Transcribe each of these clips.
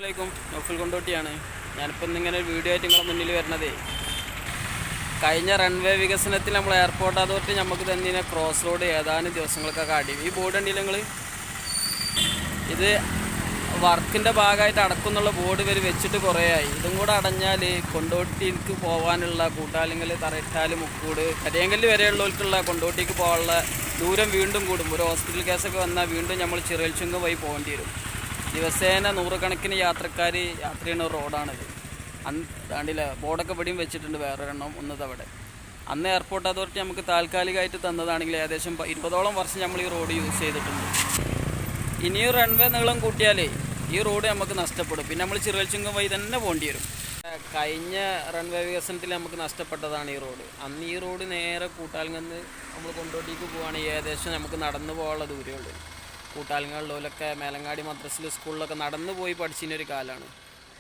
അസ്സലാമലൈക്കും. നൗഫൽ കൊണ്ടോട്ടിയാണ്. ഞാനിപ്പോൾ ഇന്നിങ്ങനെ ഒരു വീഡിയോ ആയിട്ട് നിങ്ങളുടെ മുന്നിൽ വരുന്നതേ, കഴിഞ്ഞ റൺവേ വികസനത്തിൽ നമ്മൾ എയർപോർട്ട് അതോറിറ്റി നമുക്ക് തന്നെ ക്രോസ് റോഡ് ഏതാനും ദിവസങ്ങൾക്കൊക്കെ അടി. ഈ ബോർഡ് ഉണ്ടല്ലോ നിങ്ങൾ, ഇത് വർക്കിൻ്റെ ഭാഗമായിട്ട് അടക്കുന്നുള്ള ബോർഡ് ഇവർ വെച്ചിട്ട് കുറേ ആയി. ഇതും കൂടെ അടഞ്ഞാൽ കൊണ്ടോട്ടിക്ക് പോകാനുള്ള കൂട്ടാലിങ്കൽ, തറയിട്ടാൽ, മുക്കൂട്, കരിയങ്കല് വരെയുള്ളവർക്കുള്ള കൊണ്ടോട്ടിക്ക് പോകാനുള്ള ദൂരം വീണ്ടും കൂടും. ഒരു ഹോസ്പിറ്റൽ കേസൊക്കെ വന്നാൽ വീണ്ടും നമ്മൾ ചിറൽച്ചുങ്ക് വഴി പോകേണ്ടി വരും. ദിവസേന നൂറുകണക്കിന് യാത്രക്കാർ യാത്ര ചെയ്യുന്ന റോഡാണിത്. താണ്ടില്ല ബോർഡൊക്കെ ഇവിടെയും വെച്ചിട്ടുണ്ട്, വേറൊരെണ്ണം ഒന്നതവിടെ. അന്ന് എയർപോർട്ട് അതോറിറ്റി നമുക്ക് താൽക്കാലികമായിട്ട് തന്നതാണെങ്കിൽ ഏകദേശം 20ഓളം വർഷം നമ്മൾ ഈ റോഡ് യൂസ് ചെയ്തിട്ടുണ്ട്. ഇനിയും റൺവേ നീളം കൂട്ടിയാലേ ഈ റോഡ് നമുക്ക് നഷ്ടപ്പെടും. പിന്നെ നമ്മൾ ചിറൽച്ചുങ്ക് വഴി തന്നെ പോകേണ്ടി വരും. കഴിഞ്ഞ റൺവേ വികസനത്തിൽ നമുക്ക് നഷ്ടപ്പെട്ടതാണ് ഈ റോഡ്. അന്ന് ഈ റോഡ് നേരെ കൂട്ടാലിങ്ങന്ന് നമ്മൾ കൊണ്ടോട്ടിക്ക് പോവുകയാണെങ്കിൽ ഏകദേശം നമുക്ക് നടന്നു പോകാനുള്ള ദൂരമേ ഉള്ളൂ. കൂട്ടാലിങ്ങളിലൊക്കെ മേലങ്ങാടി മദ്രസിൽ സ്കൂളിലൊക്കെ നടന്നു പോയി പഠിച്ചിരുന്നൊരു കാലമാണ്.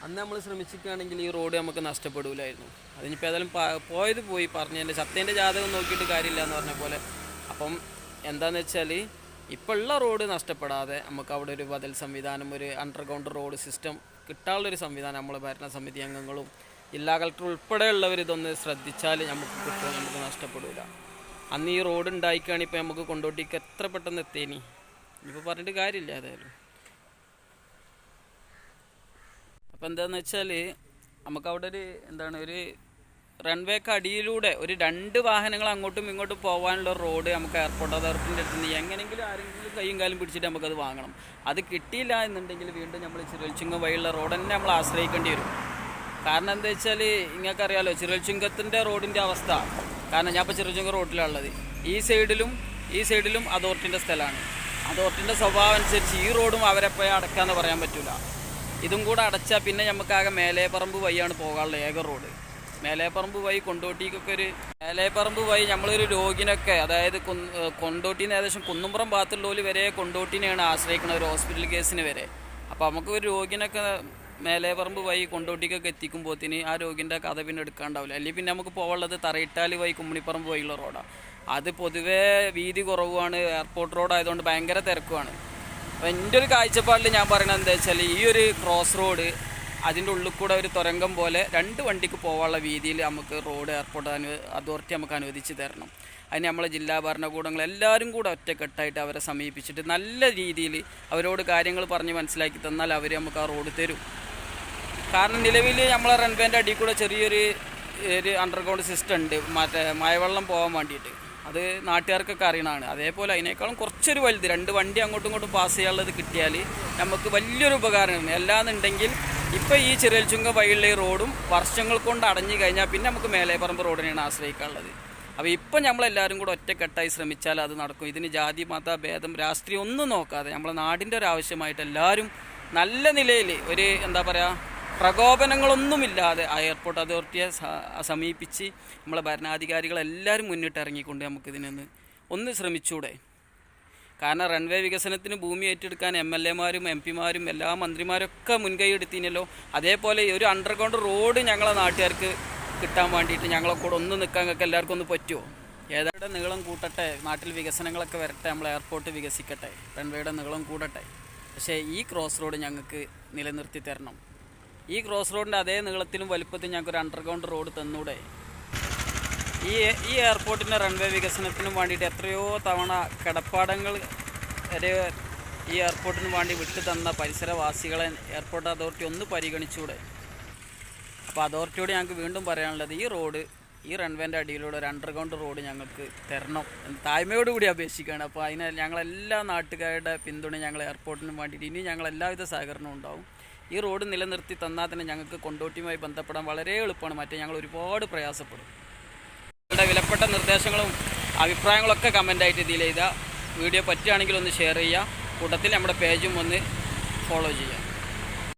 അന്ന് നമ്മൾ ശ്രമിച്ചിരിക്കുകയാണെങ്കിൽ ഈ റോഡ് നമുക്ക് നഷ്ടപ്പെടില്ലായിരുന്നു. അതിനിപ്പോൾ ഏതായാലും പോയത് പോയി, പറഞ്ഞതിൻ്റെ സത്യേൻ്റെ ജാതകം നോക്കിയിട്ട് കാര്യമില്ല എന്ന് പറഞ്ഞ പോലെ. അപ്പം എന്താണെന്ന് വെച്ചാൽ ഇപ്പോൾ ഉള്ള റോഡ് നഷ്ടപ്പെടാതെ നമുക്ക് അവിടെ ഒരു ബദൽ സംവിധാനം, ഒരു അണ്ടർഗ്രൗണ്ട് റോഡ് സിസ്റ്റം കിട്ടാനുള്ളൊരു സംവിധാനം നമ്മൾ ഭരണസമിതി അംഗങ്ങളും ജില്ലാ കളക്ടർ ഉൾപ്പെടെയുള്ളവർ ഇതൊന്ന് ശ്രദ്ധിച്ചാൽ നമുക്ക് കിട്ടും, നമുക്ക് നഷ്ടപ്പെടില്ല. അന്ന് ഈ റോഡ് ഉണ്ടായിക്കുകയാണെങ്കിൽ ഇപ്പോൾ നമുക്ക് കൊണ്ടോട്ടിക്ക് എത്ര പെട്ടെന്ന് എത്തേനി. ഇപ്പോൾ പറഞ്ഞിട്ട് കാര്യമില്ല ഏതായാലും. അപ്പോൾ എന്താണെന്ന് വെച്ചാൽ നമുക്കവിടെ ഒരു റൺവേക്ക് അടിയിലൂടെ ഒരു 2 വാഹനങ്ങൾ അങ്ങോട്ടും ഇങ്ങോട്ടും പോകാനുള്ള റോഡ് നമുക്ക് എയർപോർട്ട് അതോറിറ്റിൻ്റെ അടുത്ത് നിന്ന് എങ്ങനെയെങ്കിലും ആരെങ്കിലും കൈയും കാലും പിടിച്ചിട്ട് നമുക്കത് വാങ്ങണം. അത് കിട്ടിയില്ല എന്നുണ്ടെങ്കിൽ വീണ്ടും നമ്മൾ ചിറൽച്ചുങ്ക് വഴിയുള്ള റോഡ് തന്നെ നമ്മൾ ആശ്രയിക്കേണ്ടി വരും. കാരണം എന്താ വെച്ചാൽ നിങ്ങൾക്കറിയാമല്ലോ ചിറൽച്ചുങ്കത്തിൻ്റെ റോഡിൻ്റെ അവസ്ഥ. കാരണം ഞാൻ ഇപ്പോൾ ചിറൽച്ചുങ്ക് റോഡിലുള്ളത്, ഈ സൈഡിലും അതോറിറ്റിൻ്റെ സ്ഥലമാണ്. അതോറിറ്റിൻ്റെ സ്വഭാവം അനുസരിച്ച് ഈ റോഡും അവരെപ്പോഴും അടക്കാമെന്ന് പറയാൻ പറ്റില്ല. ഇതും കൂടെ അടച്ചാൽ പിന്നെ നമുക്കാകെ മേലേപ്പറമ്പ് വഴിയാണ് പോകാനുള്ള ഏക റോഡ്. മേലേപ്പറമ്പ് വഴി കൊണ്ടോട്ടിക്കൊക്കെ മേലേപ്പറമ്പ് വഴി നമ്മളൊരു രോഗിനൊക്കെ, അതായത് കൊണ്ടോട്ടിന്ന് ഏകദേശം കുന്നുംപുറം ഭാഗത്തുള്ളവർ വരെ കൊണ്ടോട്ടിനെയാണ് ആശ്രയിക്കുന്നത് ഒരു ഹോസ്പിറ്റൽ കേസിന് വരെ. അപ്പോൾ നമുക്ക് ഒരു രോഗിനൊക്കെ മേലേപ്പറമ്പ് വഴി കൊണ്ടോട്ടിക്കൊക്കെ എത്തിക്കുമ്പോഴത്തേന് ആ രോഗിൻ്റെ കഥ പിന്നെ എടുക്കാണ്ടാവില്ല. അല്ലെങ്കിൽ പിന്നെ നമുക്ക് പോകാനുള്ളത് തറയിട്ടാൽ വഴി കുമ്മണിപ്പറമ്പ് വഴിയുള്ള റോഡാണ്. അത് പൊതുവേ വീതി കുറവാണ്, എയർപോർട്ട് റോഡ് ആയതുകൊണ്ട് ഭയങ്കര തിരക്കുമാണ്. അപ്പോൾ എൻ്റെ ഒരു കാഴ്ചപ്പാടിൽ ഞാൻ പറയുന്നത് എന്താ വെച്ചാൽ ഈ ഒരു ക്രോസ് റോഡ് അതിൻ്റെ ഉള്ളിൽ കൂടെ ഒരു തുരങ്കം പോലെ 2 വണ്ടിക്ക് പോകാനുള്ള രീതിയിൽ നമുക്ക് റോഡ് എയർപോർട്ട് അതോറിറ്റി നമുക്ക് അനുവദിച്ച് തരണം. അതിന് നമ്മളെ ജില്ലാ ഭരണകൂടങ്ങൾ എല്ലാവരും കൂടെ ഒറ്റക്കെട്ടായിട്ട് അവരെ സമീപിച്ചിട്ട് നല്ല രീതിയിൽ അവരോട് കാര്യങ്ങൾ പറഞ്ഞ് മനസ്സിലാക്കി തന്നാൽ അവർ നമുക്ക് ആ റോഡ് തരും. കാരണം നിലവിൽ നമ്മളെ റൺവേൻ്റെ അടിയിൽ കൂടെ ചെറിയൊരു അണ്ടർഗ്രൗണ്ട് സിസ്റ്റം ഉണ്ട്, മഴവെള്ളം പോകാൻ വേണ്ടിയിട്ട്. അത് നാട്ടുകാർക്കൊക്കെ അറിയണതാണ്. അതേപോലെ അതിനേക്കാളും കുറച്ചൊരു വലുത് 2 വണ്ടി അങ്ങോട്ടും ഇങ്ങോട്ടും പാസ് ചെയ്യാനുള്ളത് കിട്ടിയാൽ നമുക്ക് വലിയൊരു ഉപകാരമാണ്. അല്ലാന്നുണ്ടെങ്കിൽ ഇപ്പോൾ ഈ ചിറൽച്ചുങ്ക് വഴിയുള്ള ഈ റോഡും വർഷങ്ങൾ കൊണ്ട് അടഞ്ഞു കഴിഞ്ഞാൽ പിന്നെ നമുക്ക് മേലേപ്പറമ്പ് റോഡിനെയാണ് ആശ്രയിക്കാനുള്ളത്. അപ്പോൾ ഇപ്പം നമ്മളെല്ലാവരും കൂടെ ഒറ്റക്കെട്ടായി ശ്രമിച്ചാൽ അത് നടക്കും. ഇതിന് ജാതി മത ഭേദം രാഷ്ട്രീയം ഒന്നും നോക്കാതെ നമ്മളെ നാടിൻ്റെ ഒരു ആവശ്യമായിട്ട് എല്ലാവരും നല്ല നിലയിൽ ഒരു പ്രകോപനങ്ങളൊന്നുമില്ലാതെ ആ എയർപോർട്ട് അതോറിറ്റിയെ സമീപിച്ച് നമ്മളെ ഭരണാധികാരികളെല്ലാവരും മുന്നിട്ട് ഇറങ്ങിക്കൊണ്ട് നമുക്കിതിനൊന്ന് ഒന്ന് ശ്രമിച്ചൂടെ. കാരണം റൺവേ വികസനത്തിന് ഭൂമി ഏറ്റെടുക്കാൻ MLA-മാരും MP-മാരും എല്ലാ മന്ത്രിമാരൊക്കെ മുൻകൈ എടുത്തിനല്ലോ. അതേപോലെ ഒരു അണ്ടർഗ്രൗണ്ട് റോഡ് ഞങ്ങളെ നാട്ടുകാർക്ക് കിട്ടാൻ വേണ്ടിയിട്ട് ഞങ്ങളെ കൂടെ ഒന്ന് നിൽക്കാൻ ഞങ്ങൾക്ക് എല്ലാവർക്കും ഒന്ന് പറ്റുമോ? ഏതാണ്ട് നീളം കൂട്ടട്ടെ, നാട്ടിൽ വികസനങ്ങളൊക്കെ വരട്ടെ, നമ്മൾ എയർപോർട്ട് വികസിക്കട്ടെ, റൺവേയുടെ നീളം കൂടട്ടെ. പക്ഷേ ഈ ക്രോസ് റോഡ് ഞങ്ങൾക്ക് നിലനിർത്തി തരണം. ഈ ക്രോസ് റോഡിൻ്റെ അതേ നീളത്തിലും വലുപ്പത്തിലും ഞങ്ങൾക്കൊരു അണ്ടർഗ്രൗണ്ട് റോഡ് തന്നൂടെ? ഈ എയർപോർട്ടിൻ്റെ റൺവേ വികസനത്തിനും വേണ്ടിയിട്ട് എത്രയോ തവണ കിടപ്പാടങ്ങൾ വരെ ഈ എയർപോർട്ടിന് വേണ്ടി വിട്ടു തന്ന പരിസരവാസികളെ എയർപോർട്ട് അതോറിറ്റി ഒന്ന് പരിഗണിച്ചൂടെ? അപ്പോൾ അതോറിറ്റിയോട് ഞങ്ങൾക്ക് വീണ്ടും പറയാനുള്ളത് ഈ റൺവേൻ്റെ അടിയിലൂടെ ഒരു അണ്ടർഗ്രൗണ്ട് റോഡ് ഞങ്ങൾക്ക് തരണം എന്ന് താഴ്മയോടുകൂടി അപേക്ഷിക്കുകയാണ്. അപ്പോൾ അതിന് ഞങ്ങളെല്ലാ നാട്ടുകാരുടെ പിന്തുണ ഞങ്ങൾ എയർപോർട്ടിന് വേണ്ടിയിട്ട് ഇനി ഞങ്ങൾ എല്ലാവിധ സഹകരണവും ഉണ്ടാവും. ഈ റോഡ് നിലനിർത്തി തന്നാൽ തന്നെ ഞങ്ങൾക്ക് കൊണ്ടോട്ടിയുമായി ബന്ധപ്പെടാൻ വളരെ എളുപ്പമാണ്. മറ്റേ ഞങ്ങൾ ഒരുപാട് പ്രയാസപ്പെടും. നിങ്ങളുടെ വിലപ്പെട്ട നിർദ്ദേശങ്ങളും അഭിപ്രായങ്ങളൊക്കെ കമൻ്റായിട്ട് ഇതിൽ ചെയ്താൽ വീഡിയോ പറ്റുകയാണെങ്കിൽ ഒന്ന് ഷെയർ ചെയ്യുക. കൂട്ടത്തിൽ നമ്മുടെ പേജും ഒന്ന് ഫോളോ ചെയ്യുക.